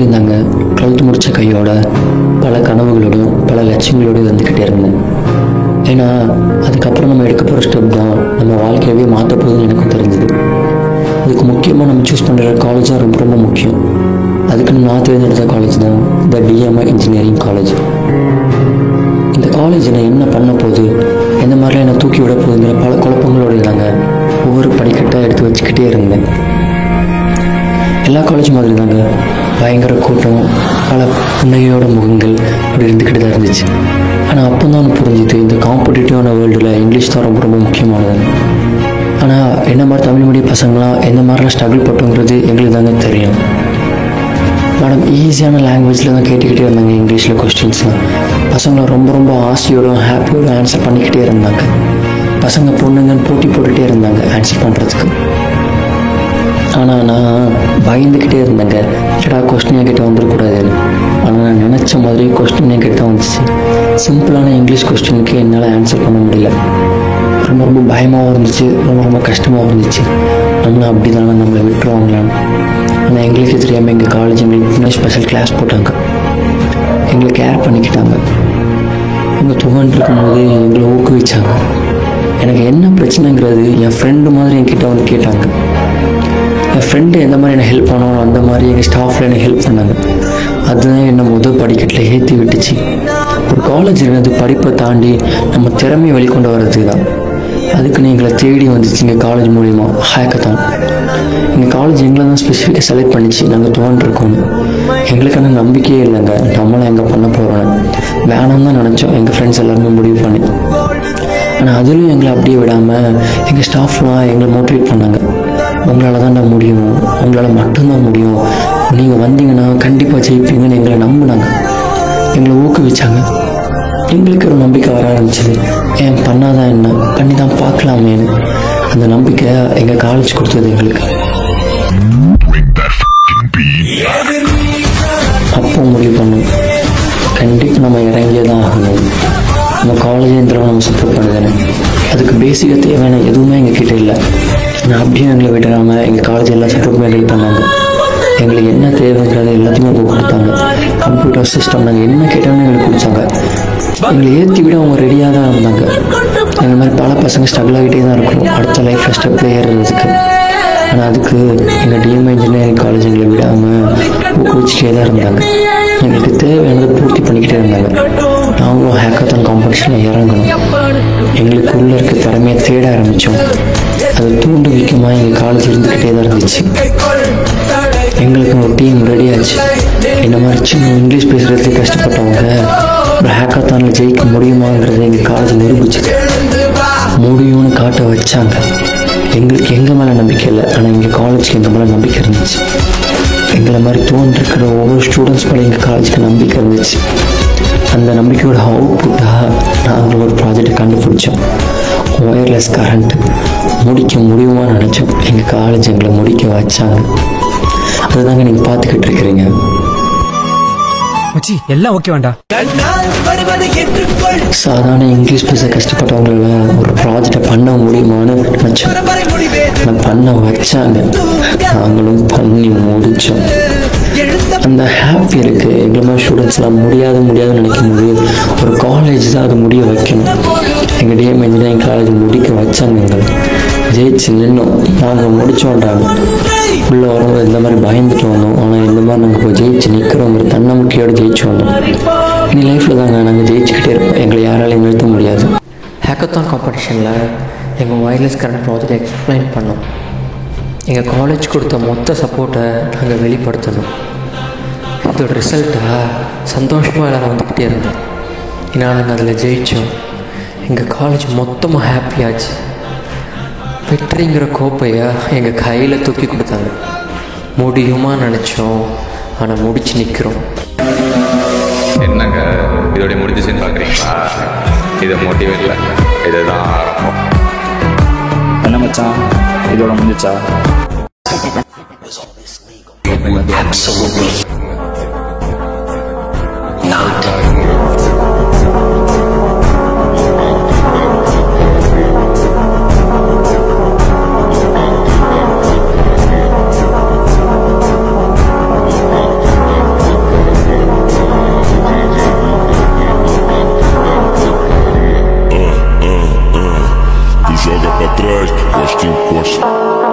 மறுபடியும் தாங்க 12th முடித்த கையோட பல கனவுகளோடும் பல லட்சியங்களோடும் வந்துக்கிட்டே இருந்தேன். ஏன்னா அதுக்கப்புறம் நம்ம எடுக்க போகிற ஸ்டெப் தான் நம்ம வாழ்க்கையவே மாற்ற போகுதுன்னு எனக்கும் தெரிஞ்சுது. அதுக்கு முக்கியமாக நம்ம சூஸ் பண்ணுற காலேஜ் தான் ரொம்ப ரொம்ப முக்கியம். அதுக்குன்னு நான் தேர்ந்தெடுத்த காலேஜ் தான் த டிஎம்ஐ இன்ஜினியரிங் காலேஜ். இந்த காலேஜ் நான் என்ன பண்ண போகுது, எந்த மாதிரிலாம் என்னை தூக்கி விட போகுதுங்கிற பல குழப்பங்களோடு இருந்தாங்க. ஒவ்வொரு படிக்கட்டாக எடுத்து வச்சுக்கிட்டே இருந்தேன். எல்லா காலேஜ் மாதிரி தாங்க, பயங்கர கூட்டம், பல புன்னகையோட முகங்கள் அப்படி இருந்துக்கிட்டு தான் இருந்துச்சு. ஆனால் அப்போ தான் புரிஞ்சுது, இந்த காம்படிட்டிவான வேர்ல்டில் இங்கிலீஷ் தான் ரொம்ப ரொம்ப முக்கியமானது. ஆனால் என்ன மாதிரி தமிழ் மீடியம் பசங்களாம் எந்த மாதிரிலாம் ஸ்ட்ரகிள் பட்டோங்கிறது எங்களுக்கு தாங்க தெரியும். மேடம் ஈஸியான லாங்குவேஜில் தான் கேட்டுக்கிட்டே இருந்தாங்க இங்கிலீஷில் கொஸ்டின்ஸ்லாம். பசங்களை ரொம்ப ரொம்ப ஆசையோடும் ஹாப்பியோடும் ஆன்சர் பண்ணிக்கிட்டே இருந்தாங்க. பசங்க பொண்ணுங்கன்னு போட்டி போட்டுகிட்டே இருந்தாங்க ஆன்சர் பண்ணுறதுக்கு. ஆனால் நான் பயந்துக்கிட்டே இருந்தேங்க, ஏடா கொஸ்டின் என்கிட்ட வந்துடக்கூடாதுன்னு. ஆனால் நான் நினச்ச மாதிரி கொஸ்டின் என்கிட்ட வந்துச்சு. சிம்பிளான இங்கிலீஷ் கொஸ்டினுக்கு என்னால் ஆன்சர் பண்ண முடியல. ரொம்ப ரொம்ப பயமாகவும் இருந்துச்சு, ரொம்ப ரொம்ப கஷ்டமாகவும் இருந்துச்சு. நம்மளும் அப்படி தானே நம்மளை விட்டுருவாங்களான்னு. ஆனால் எங்களுக்கு தெரியாமல் எங்கள் காலேஜ் எங்களுக்கு இன்னும் ஸ்பெஷல் கிளாஸ் போட்டாங்க. எங்களை கேர் பண்ணிக்கிட்டாங்க. அவங்க துவண்டிருக்கும் போது எங்களை ஊக்குவிச்சாங்க. எனக்கு என்ன பிரச்சனைங்கிறது என் ஃப்ரெண்டு மாதிரி என்கிட்ட வந்து கேட்டாங்க. என் ஃப்ரெண்டு எந்த மாதிரி எனக்கு ஹெல்ப் பண்ணணும் அந்த மாதிரி எங்கள் ஸ்டாஃபில் எனக்கு ஹெல்ப் பண்ணாங்க. அதுதான் என்னை முதல் படிக்கட்டில் ஏற்றி விட்டுச்சு. ஒரு காலேஜ் இருந்தது படிப்பை தாண்டி நம்ம திறமையை வெளிக்கொண்டு வர்றதுக்கு தான். அதுக்குன்னு எங்களை தேடி வந்துச்சு எங்கள் காலேஜ் மூலிமா ஹேக்கத்தான். எங்கள் காலேஜ் எங்களை தான் ஸ்பெசிஃபிக்காக செலக்ட் பண்ணிச்சு நாங்கள் துவண்டிருக்கோன்னு. எங்களுக்கான நம்பிக்கையே இல்லைங்க, நம்மளாம் எங்கே பண்ண போகிறோன்னு வேணாம் தான் நினச்சோம் எங்கள் ஃப்ரெண்ட்ஸ் எல்லாருமே முடிவு பண்ணி. ஆனால் அதிலும் எங்களை அப்படியே விடாமல் எங்கள் ஸ்டாஃப்லாம் எங்களை மோட்டிவேட் பண்ணாங்க. உங்களால் தான் நான் முடியும், உங்களால் மட்டும்தான் முடியும், நீங்கள் வந்தீங்கன்னா கண்டிப்பாக ஜெயிப்பீங்கன்னு எங்களை நம்பினாங்க. எங்களை ஊக்குவிச்சாங்க. எங்களுக்கு ஒரு நம்பிக்கை வர ஆரம்பிச்சிது. ஏன் பண்ணாதான் என்ன, பண்ணி தான் பார்க்கலாமேன்னு அந்த நம்பிக்கை எங்கள் காலேஜ் கொடுத்தது எங்களுக்கு. அப்போ முடிவு பண்ணோம், கண்டிப்பாக நம்ம இறங்கியே தான் ஆகணும். நம்ம காலேஜேந்திரம் நம்ம சப்போர்ட் பண்ணுதுன்னு. அதுக்கு பேசிக்காக தேவையான எதுவுமே எங்கள் கிட்டே இல்லை. நான் அப்படியே எங்களை விட்டுறாமல் எங்கள் காலேஜ் எல்லா சப்போர்ட்டுமே ஹெல்ப் பண்ணாங்க. எங்களுக்கு என்ன தேவைங்கிறது எல்லாத்தையுமே அவங்க கொடுத்தாங்க. கம்ப்யூட்டர் சிஸ்டம் நாங்கள் என்ன கேட்டாலும் எங்களுக்கு கொடுத்தாங்க. எங்களை ஏற்றி விட அவங்க ரெடியாக தான் இருந்தாங்க. எங்கள் மாதிரி பல பசங்க ஸ்ட்ரகிள் ஆகிட்டே தான் இருக்கும் அடுத்த லைஃப்பில் ஸ்டெப்பில் ஏறுறதுக்கு. ஆனால் அதுக்கு எங்கள் டிஎம்ஐ இன்ஜினியரிங் காலேஜ் எங்களை விடாமல் ஊக்குவிச்சிட்டே தான் இருந்தாங்க. எங்களுக்கு தேவையானதை பூர்த்தி பண்ணிக்கிட்டே இருந்தாங்க. நாங்களும் ஹேக்கத்தான் காம்படிஷனில் இறங்கணும். எங்களுக்கு உள்ளே இருக்க திறமையை தேட ஆரம்பித்தோம். அது தூண்டு விக்கமாக எங்கள் காலேஜ் இருந்துக்கிட்டே தான் இருந்துச்சு. எங்களுக்கு ஒரு டீம் ரெடி ஆச்சு. இந்த மாதிரி சின்ன இங்கிலீஷ் பேசுகிறதுக்கு கஷ்டப்பட்டவங்க ஒரு ஹேக்கத்தானில் ஜெயிக்க முடியுமாங்கிறத எங்கள் காலேஜ் நிரூபிச்சது. முடியும்னு காட்ட வச்சாங்க. எங்களுக்கு எங்கள் மேலே நம்பிக்கை இல்லை, ஆனால் எங்கள் காலேஜுக்கு எங்கள் மேலே நம்பிக்கை இருந்துச்சு. எங்களை மாதிரி தோன்றிருக்கிற ஒவ்வொரு ஸ்டூடெண்ட்ஸ் மேலே எங்கள் காலேஜுக்கு நம்பிக்கை இருந்துச்சு. அந்த நம்பிக்கையோட அவுட்புட்டாக நாங்கள் ஒரு ப்ராஜெக்டை கண்டுபிடிச்சோம். ஒயர்லெஸ் கரண்ட் முடிக்க முடியுமா நினச்சோம். எங்கள் காலேஜ் எங்களை முடிக்க வச்சாங்க. அதுதாங்க நீங்கள் பார்த்துக்கிட்டு இருக்கிறீங்க. எல்லாம் ஓகே வேண்டாம். சாதாரண இங்கிலீஷ் பேச கஷ்டப்பட்டவங்கள ஒரு ப்ராஜெக்டை பண்ண முடியுமான்னு நினச்சோம். நான் பண்ண வச்சாங்க, நாங்களும் பண்ணி முடித்தோம். அந்த ஹாப்பி இருக்குது. எங்களை மாதிரி ஸ்டூடெண்ட்ஸ்லாம் முடியாதுன்னு நினைக்கும் போது ஒரு காலேஜ் தான் அதை முடிய வைக்கணும். எங்கள் டிஎம் இன்ஜினியரிங் காலேஜ் முடிக்க வச்சாங்க. எங்களை ஜெயிச்சு நின்னோம். நாங்கள் முடித்தோன்றாங்க. உள்ளே வரும்போது இந்த மாதிரி பயந்துட்டு வந்தோம். ஆனால் இந்த மாதிரி நாங்கள் போய் ஜெயிச்சு நிற்கிறோங்கிற தன்னம்பிக்கையோடு ஜெயிச்சு வந்தோம். இனி லைஃப்பில் தாங்க நாங்கள் ஜெயிச்சுக்கிட்டே இருப்போம். எங்களை யாராலையும் நிறுத்த முடியாது. ஹேக்கத்தான் காம்படிஷனில் எங்கள் ஒயர்லெஸ் கரண்ட் ப்ராஜெக்டை எக்ஸ்பிளைன் பண்ணோம். எங்கள் காலேஜ் கொடுத்த மொத்த சப்போர்ட்டை நாங்கள் வெளிப்படுத்தணும். இதோட ரிசல்ட்டாக சந்தோஷமாக எல்லோரும் வந்துக்கிட்டே இருந்தோம். ஏன்னா நாங்கள் அதில் ஜெயித்தோம். எங்கள் காலேஜ் மொத்தமாக ஹாப்பியாச்சு. வெற்றிங்கிற கோப்பையை எங்கள் கையில் தூக்கி கொடுத்தாங்க. முடியுமா நினச்சோம், ஆனால் முடிச்சு நிற்கிறோம். என்னங்க இதோட முடிஞ்சிச்சுன்னு பார்க்குறீங்களா? இதை மோட்டிவேட்ல இதுதான் ஆரம்பம். என்ன மச்சான், இதோட முடிஞ்சிச்சா? pra trás, costa em costa.